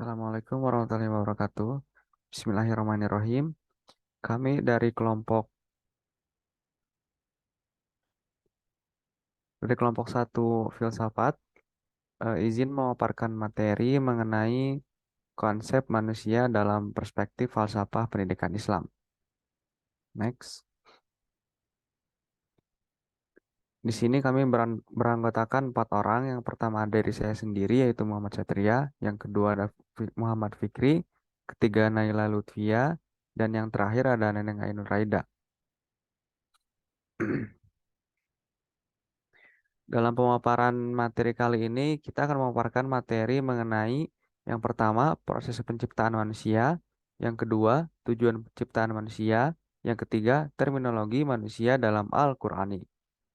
Assalamualaikum warahmatullahi wabarakatuh. Bismillahirrahmanirrahim. Kami dari kelompok satu filsafat izin memaparkan materi mengenai konsep manusia dalam perspektif falsafah pendidikan Islam. Next. Di sini kami beranggotakan 4 orang. Yang pertama dari saya sendiri yaitu Muhammad Satria, yang kedua ada Muhammad Fikri, ketiga Naila Lutfia, dan yang terakhir ada Neneng Ainur Raida. Dalam pemaparan materi kali ini, kita akan memaparkan materi mengenai yang pertama, proses penciptaan manusia, yang kedua, tujuan penciptaan manusia, yang ketiga, terminologi manusia dalam Al-Qur'ani,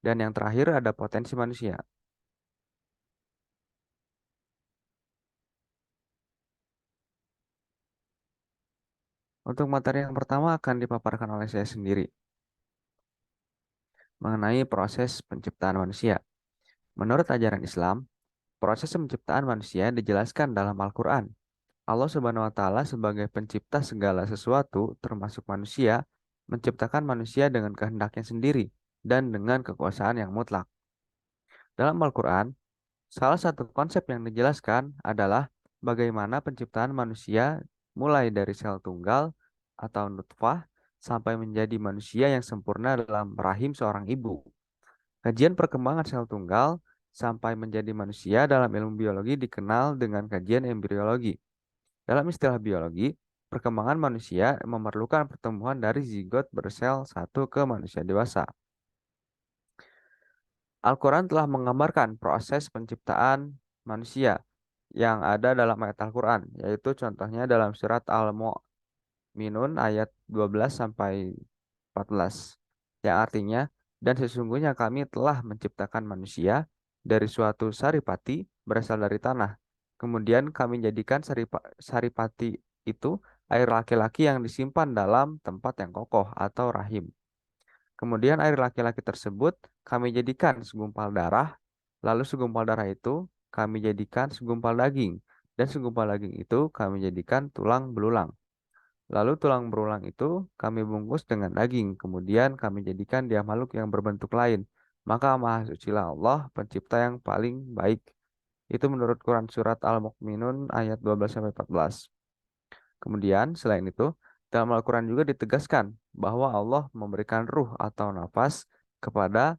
dan yang terakhir ada potensi manusia. Untuk materi yang pertama akan dipaparkan oleh saya sendiri mengenai proses penciptaan manusia. Menurut ajaran Islam, proses penciptaan manusia dijelaskan dalam Al-Quran. Allah Subhanahu wa Ta'ala sebagai pencipta segala sesuatu, termasuk manusia, menciptakan manusia dengan kehendaknya sendiri dan dengan kekuasaan yang mutlak. Dalam Al-Quran, salah satu konsep yang dijelaskan adalah bagaimana penciptaan manusia mulai dari sel tunggal atau nutfah sampai menjadi manusia yang sempurna dalam rahim seorang ibu. Kajian perkembangan sel tunggal sampai menjadi manusia dalam ilmu biologi dikenal dengan kajian embriologi. Dalam istilah biologi, perkembangan manusia memerlukan pertumbuhan dari zigot bersel satu ke manusia dewasa. Al-Quran telah menggambarkan proses penciptaan manusia yang ada dalam ayat Al-Quran, yaitu contohnya dalam surat Al-Mu'minun ayat 12 sampai 14, yang artinya, dan sesungguhnya kami telah menciptakan manusia dari suatu saripati berasal dari tanah. Kemudian kami jadikan saripati itu air laki-laki yang disimpan dalam tempat yang kokoh atau rahim. Kemudian air laki-laki tersebut kami jadikan segumpal darah, lalu segumpal darah itu kami jadikan segumpal daging, dan segumpal daging itu kami jadikan tulang belulang. Lalu tulang berulang itu kami bungkus dengan daging, kemudian kami jadikan dia makhluk yang berbentuk lain. Maka Maha Sucilah Allah, pencipta yang paling baik. Itu menurut Quran surat Al-Mu'minun ayat 12-14. Kemudian selain itu, dalam Al-Quran juga ditegaskan bahwa Allah memberikan ruh atau nafas kepada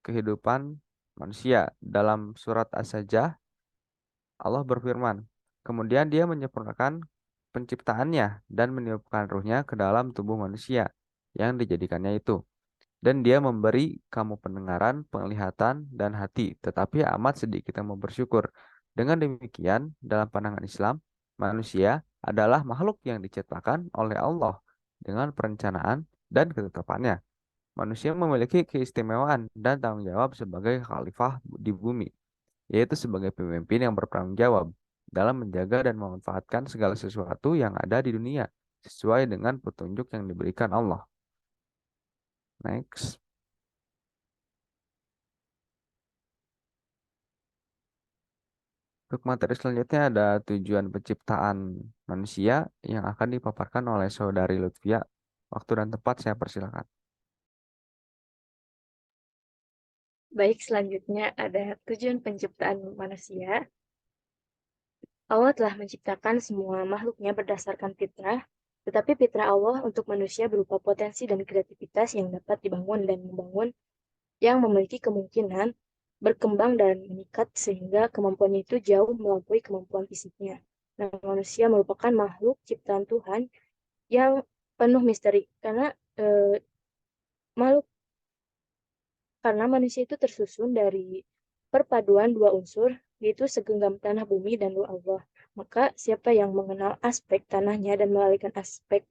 kehidupan manusia. Dalam surat As-Sajdah, Allah berfirman, kemudian dia menyempurnakan penciptaannya dan meniupkan ruhnya ke dalam tubuh manusia yang dijadikannya itu. Dan dia memberi kamu pendengaran, penglihatan, dan hati, tetapi amat sedikit yang mau bersyukur. Dengan demikian, dalam pandangan Islam, manusia adalah makhluk yang diciptakan oleh Allah dengan perencanaan dan ketetapannya. Manusia memiliki keistimewaan dan tanggung jawab sebagai khalifah di bumi, yaitu sebagai pemimpin yang bertanggung jawab dalam menjaga dan memanfaatkan segala sesuatu yang ada di dunia sesuai dengan petunjuk yang diberikan Allah. Next. Untuk materi selanjutnya ada tujuan penciptaan manusia yang akan dipaparkan oleh Saudari Lutfia. Waktu dan tempat saya persilakan. Baik, selanjutnya ada tujuan penciptaan manusia. Allah telah menciptakan semua makhluknya berdasarkan fitrah, tetapi fitrah Allah untuk manusia berupa potensi dan kreativitas yang dapat dibangun dan membangun, yang memiliki kemungkinan berkembang dan meningkat sehingga kemampuannya itu jauh melampaui kemampuan fisiknya. Nah, manusia merupakan makhluk ciptaan Tuhan yang penuh misteri eh, makhluk karena manusia itu tersusun dari perpaduan dua unsur, yaitu segenggam tanah bumi dan ruh Allah. Maka siapa yang mengenal aspek tanahnya dan melalaikan aspek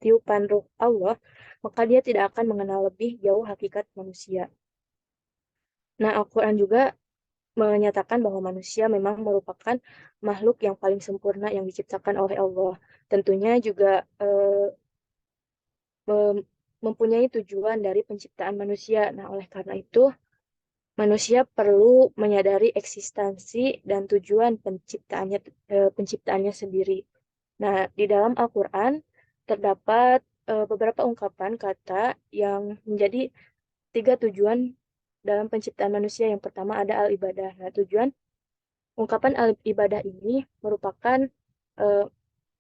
tiupan ruh Allah, maka dia tidak akan mengenal lebih jauh hakikat manusia. Nah, Al-Quran juga menyatakan bahwa manusia memang merupakan makhluk yang paling sempurna yang diciptakan oleh Allah. Tentunya juga mempunyai tujuan dari penciptaan manusia. Nah, oleh karena itu, manusia perlu menyadari eksistensi dan tujuan penciptaannya sendiri. Nah, di dalam Al-Quran terdapat beberapa ungkapan kata yang menjadi tiga tujuan dalam penciptaan manusia. Yang pertama ada al-ibadah. Nah, ungkapan al-ibadah ini merupakan eh,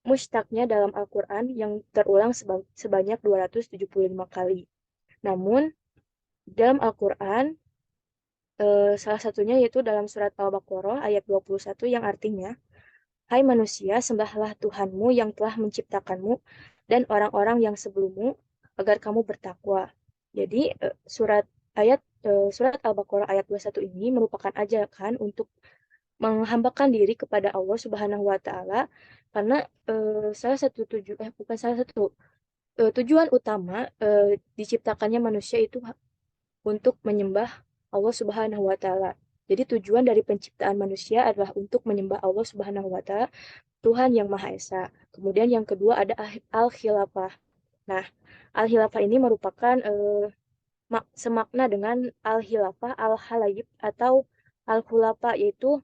mushtaqnya dalam Al-Quran yang terulang sebanyak 275 kali. Namun, dalam Al-Quran, salah satunya yaitu dalam surat Al-Baqarah ayat 21 yang artinya, hai manusia, sembahlah Tuhanmu yang telah menciptakanmu dan orang-orang yang sebelummu agar kamu bertakwa. Jadi, surat Al-Baqarah ayat 21 ini merupakan ajakan untuk menghambakan diri kepada Allah Subhanahu wa taala karena salah satu bukan salah satu tujuan utama diciptakannya manusia itu untuk menyembah Allah Subhanahu wa taala. Jadi tujuan dari penciptaan manusia adalah untuk menyembah Allah Subhanahu wa taala, Tuhan yang Maha Esa. Kemudian yang kedua ada al-khilafah. Nah, al-khilafah ini merupakan semakna dengan al-khilafah, al-halayib atau al-khulafa, yaitu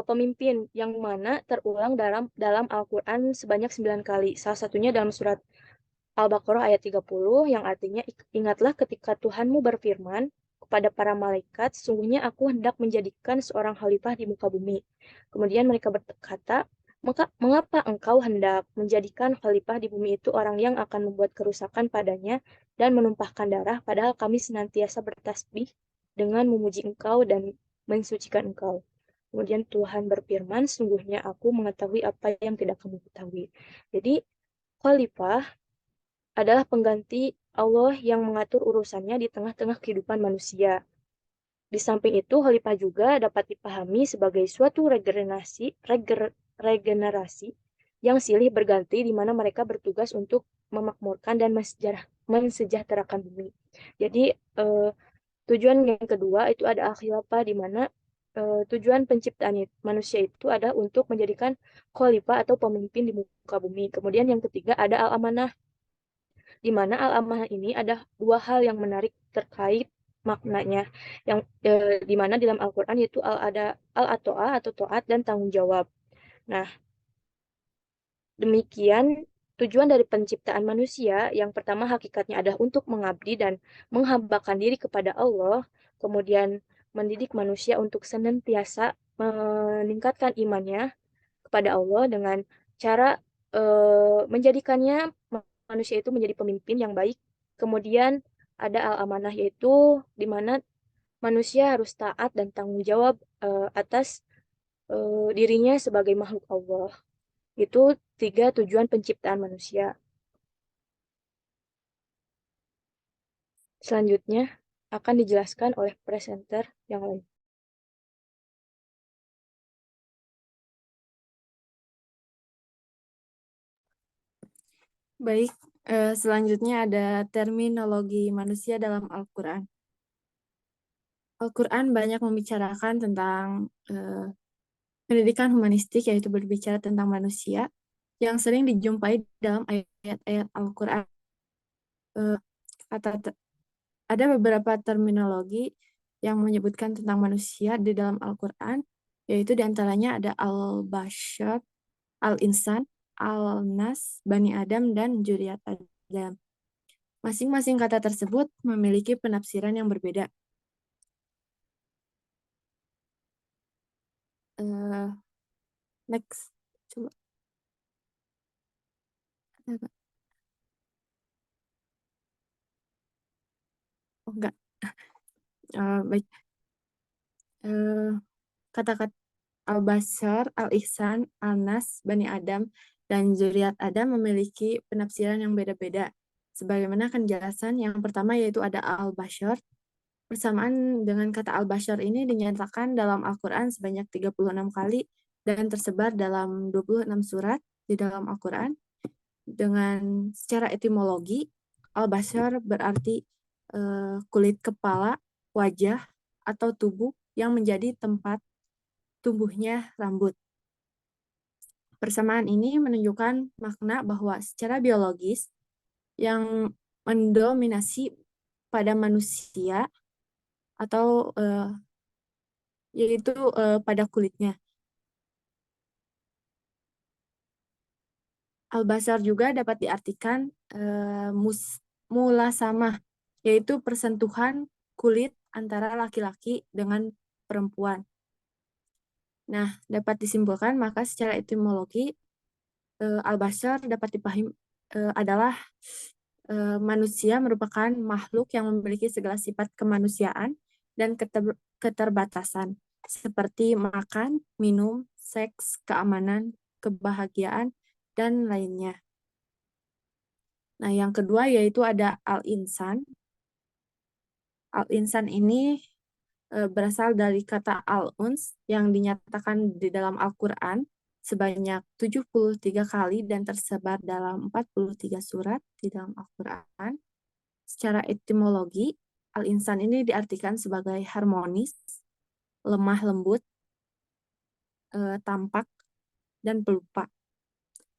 pemimpin yang mana terulang dalam Al-Quran sebanyak 9 kali. Salah satunya dalam surat Al-Baqarah ayat 30 yang artinya ingatlah ketika Tuhanmu berfirman kepada para malaikat, sesungguhnya aku hendak menjadikan seorang khalifah di muka bumi. Kemudian mereka berkata, mengapa engkau hendak menjadikan khalifah di bumi itu orang yang akan membuat kerusakan padanya dan menumpahkan darah, padahal kami senantiasa bertasbih dengan memuji engkau dan mensucikan engkau. Kemudian Tuhan berfirman, sungguhnya aku mengetahui apa yang tidak kamu ketahui. Jadi, khalifah adalah pengganti Allah yang mengatur urusannya di tengah-tengah kehidupan manusia. Di samping itu, khalifah juga dapat dipahami sebagai suatu regenerasi yang silih berganti di mana mereka bertugas untuk memakmurkan dan mensejahterakan bumi. Jadi, tujuan yang kedua itu ada al-khilafah di mana tujuan penciptaan manusia itu ada untuk menjadikan khalifah atau pemimpin di muka bumi. Kemudian yang ketiga ada al-amanah di mana al-amanah ini ada dua hal yang menarik terkait maknanya yang di mana di dalam Al-Qur'an yaitu ada al-ato'ah atau taat dan tanggung jawab. Nah, demikian tujuan dari penciptaan manusia yang pertama hakikatnya adalah untuk mengabdi dan menghambakan diri kepada Allah, kemudian mendidik manusia untuk senantiasa meningkatkan imannya kepada Allah dengan cara menjadikannya manusia itu menjadi pemimpin yang baik. Kemudian ada al-amanah yaitu di mana manusia harus taat dan tanggung jawab atas dirinya sebagai makhluk Allah. Itu tiga tujuan penciptaan manusia. Selanjutnya akan dijelaskan oleh presenter yang lain. Baik, selanjutnya ada terminologi manusia dalam Al-Quran. Al-Quran banyak membicarakan tentang pendidikan humanistik, yaitu berbicara tentang manusia, yang sering dijumpai dalam ayat-ayat Al-Quran. Ada beberapa terminologi yang menyebutkan tentang manusia di dalam Al-Quran, yaitu diantaranya ada Al-Bashar, Al-Insan, Al-Nas, Bani Adam, dan Juriat Adam. Masing-masing kata tersebut memiliki penafsiran yang berbeda. Next, coba. Oh, enggak. Baik. Kata-kata Al-Bashar, Al-Ihsan, Al-Nas, Bani Adam, dan Zuriat Adam memiliki penafsiran yang beda-beda. Sebagaimana akan jelasan yang pertama yaitu ada Al-Bashar. Persamaan dengan kata Al-Bashar ini dinyatakan dalam Al-Quran sebanyak 36 kali dan tersebar dalam 26 surat di dalam Al-Quran. Dengan secara etimologi, Al-Bashar berarti kulit kepala, wajah, atau tubuh yang menjadi tempat tumbuhnya rambut. Persamaan ini menunjukkan makna bahwa secara biologis yang mendominasi pada manusia atau yaitu pada kulitnya. Al-basar juga dapat diartikan mulasamah, yaitu persentuhan kulit antara laki-laki dengan perempuan. Nah, dapat disimpulkan maka secara etimologi al-basar dapat dipahami adalah manusia merupakan makhluk yang memiliki segala sifat kemanusiaan dan keterbatasan seperti makan, minum, seks, keamanan, kebahagiaan, dan lainnya. Nah, yang kedua yaitu ada al-insan. Al-insan ini berasal dari kata al-uns yang dinyatakan di dalam Al-Quran sebanyak 73 kali dan tersebar dalam 43 surat di dalam Al-Quran. Secara etimologi, al-insan ini diartikan sebagai harmonis, lemah lembut, tampak, dan pelupa.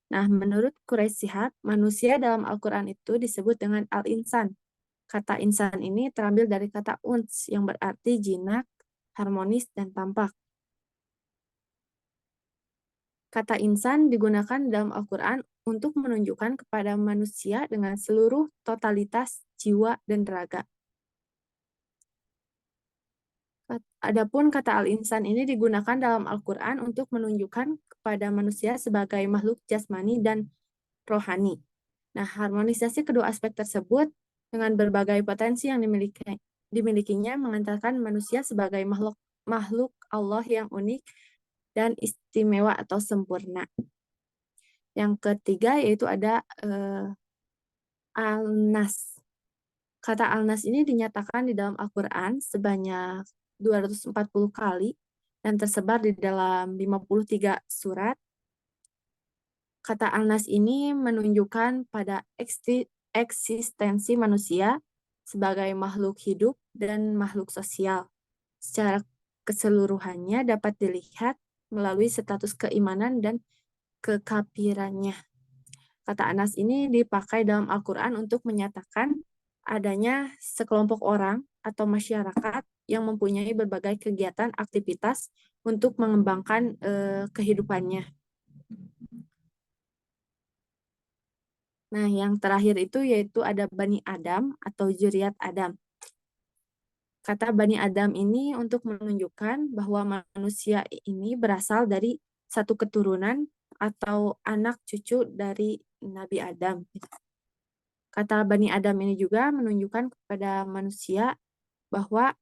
Nah, menurut Quraisy Shihab, manusia dalam Al-Quran itu disebut dengan al-insan. Kata insan ini terambil dari kata uns yang berarti jinak, harmonis, dan tampak. Kata insan digunakan dalam Al-Quran untuk menunjukkan kepada manusia dengan seluruh totalitas jiwa dan raga. Adapun kata al-insan ini digunakan dalam Al-Quran untuk menunjukkan kepada manusia sebagai makhluk jasmani dan rohani. Nah, harmonisasi kedua aspek tersebut dengan berbagai potensi yang dimilikinya mengantarkan manusia sebagai makhluk Allah yang unik dan istimewa atau sempurna. Yang ketiga yaitu ada al-nas. Kata al-nas ini dinyatakan di dalam Al-Quran sebanyak 240 kali dan tersebar di dalam 53 surat. Kata al-nas ini menunjukkan pada eksistensi manusia sebagai makhluk hidup dan makhluk sosial. Secara keseluruhannya dapat dilihat melalui status keimanan dan kekafirannya. Kata Anas ini dipakai dalam Al-Quran untuk menyatakan adanya sekelompok orang atau masyarakat yang mempunyai berbagai kegiatan aktivitas untuk mengembangkan kehidupannya. Nah, yang terakhir itu yaitu ada Bani Adam atau Zuriat Adam. Kata Bani Adam ini untuk menunjukkan bahwa manusia ini berasal dari satu keturunan atau anak cucu dari Nabi Adam. Kata Bani Adam ini juga menunjukkan kepada manusia bahwa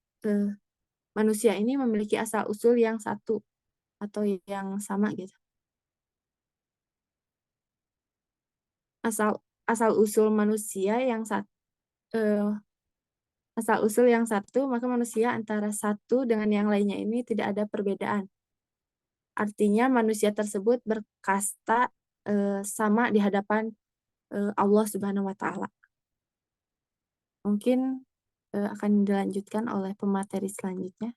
manusia ini memiliki asal usul yang satu atau yang sama gitu. Asal usul manusia yang satu, asal usul yang satu, maka manusia antara satu dengan yang lainnya ini tidak ada perbedaan. Artinya manusia tersebut berkasta sama di hadapan Allah Subhanahu wa Ta'ala. Mungkin akan dilanjutkan oleh pemateri selanjutnya.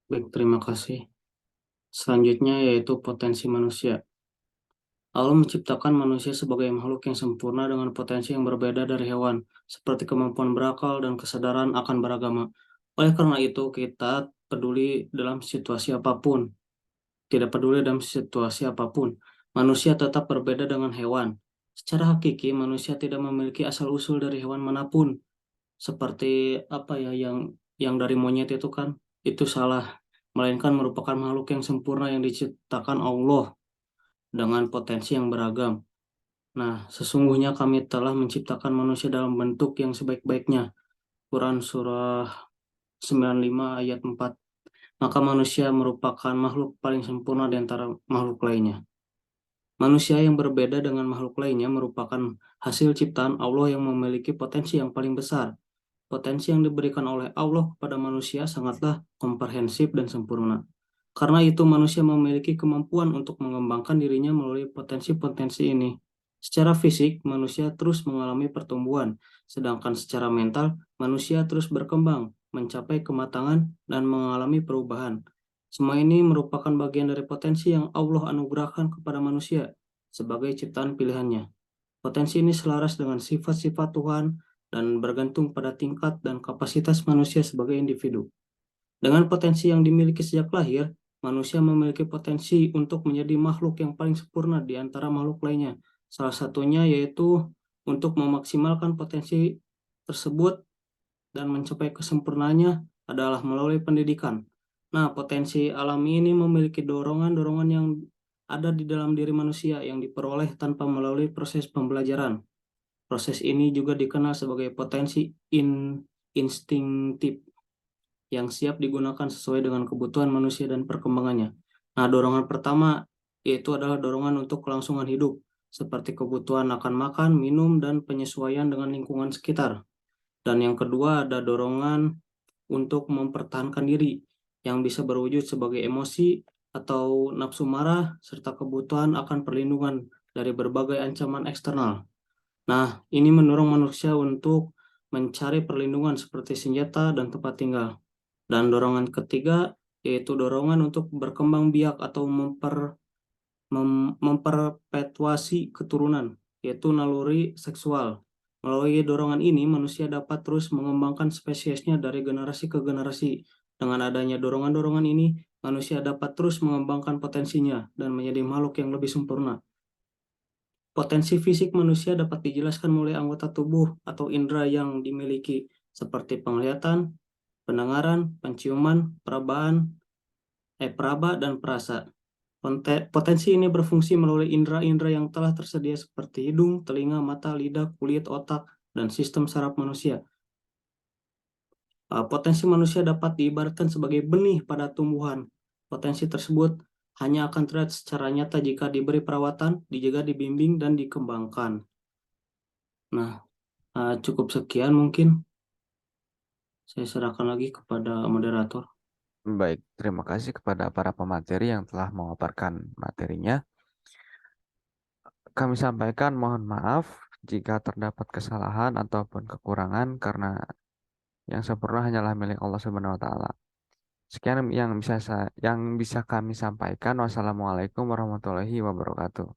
Baik, terima kasih. Selanjutnya yaitu potensi manusia. Allah menciptakan manusia sebagai makhluk yang sempurna dengan potensi yang berbeda dari hewan, seperti kemampuan berakal dan kesadaran akan beragama. Oleh karena itu, kita peduli dalam situasi apapun. Tidak peduli dalam situasi apapun, manusia tetap berbeda dengan hewan. Secara hakiki, manusia tidak memiliki asal-usul dari hewan manapun. Seperti apa ya yang dari monyet itu kan, itu salah. Melainkan merupakan makhluk yang sempurna yang diciptakan Allah dengan potensi yang beragam. Nah, sesungguhnya kami telah menciptakan manusia dalam bentuk yang sebaik-baiknya. Quran surah 95 ayat 4. Maka manusia merupakan makhluk paling sempurna di antara makhluk lainnya. Manusia yang berbeda dengan makhluk lainnya merupakan hasil ciptaan Allah yang memiliki potensi yang paling besar. Potensi yang diberikan oleh Allah kepada manusia sangatlah komprehensif dan sempurna. Karena itu manusia memiliki kemampuan untuk mengembangkan dirinya melalui potensi-potensi ini. Secara fisik, manusia terus mengalami pertumbuhan, sedangkan secara mental, manusia terus berkembang, mencapai kematangan, dan mengalami perubahan. Semua ini merupakan bagian dari potensi yang Allah anugerahkan kepada manusia sebagai ciptaan pilihannya. Potensi ini selaras dengan sifat-sifat Tuhan dan bergantung pada tingkat dan kapasitas manusia sebagai individu. Dengan potensi yang dimiliki sejak lahir, manusia memiliki potensi untuk menjadi makhluk yang paling sempurna di antara makhluk lainnya. Salah satunya yaitu untuk memaksimalkan potensi tersebut dan mencapai kesempurnaannya adalah melalui pendidikan. Nah, potensi alami ini memiliki dorongan-dorongan yang ada di dalam diri manusia yang diperoleh tanpa melalui proses pembelajaran. Proses ini juga dikenal sebagai potensi instinktif yang siap digunakan sesuai dengan kebutuhan manusia dan perkembangannya. Nah, dorongan pertama yaitu adalah dorongan untuk kelangsungan hidup, seperti kebutuhan akan makan, minum, dan penyesuaian dengan lingkungan sekitar. Dan yang kedua ada dorongan untuk mempertahankan diri, yang bisa berwujud sebagai emosi atau nafsu marah, serta kebutuhan akan perlindungan dari berbagai ancaman eksternal. Nah, ini mendorong manusia untuk mencari perlindungan seperti senjata dan tempat tinggal. Dan dorongan ketiga yaitu dorongan untuk berkembang biak atau memperpetuasi keturunan, yaitu naluri seksual. Melalui dorongan ini, manusia dapat terus mengembangkan spesiesnya dari generasi ke generasi. Dengan adanya dorongan-dorongan ini, manusia dapat terus mengembangkan potensinya dan menjadi makhluk yang lebih sempurna. Potensi fisik manusia dapat dijelaskan mulai anggota tubuh atau indera yang dimiliki, seperti penglihatan, pendengaran, penciuman, peraba, dan perasa. Potensi ini berfungsi melalui indera-indera yang telah tersedia seperti hidung, telinga, mata, lidah, kulit, otak, dan sistem saraf manusia. Potensi manusia dapat diibaratkan sebagai benih pada tumbuhan. Potensi tersebut hanya akan terlihat secara nyata jika diberi perawatan, dijaga, dibimbing, dan dikembangkan. Nah, cukup sekian mungkin. Saya serahkan lagi kepada moderator. Baik, terima kasih kepada para pemateri yang telah memaparkan materinya. Kami sampaikan mohon maaf jika terdapat kesalahan ataupun kekurangan karena yang sempurna hanyalah milik Allah Subhanahu wa taala. Sekian yang bisa kami sampaikan. Wassalamualaikum warahmatullahi wabarakatuh.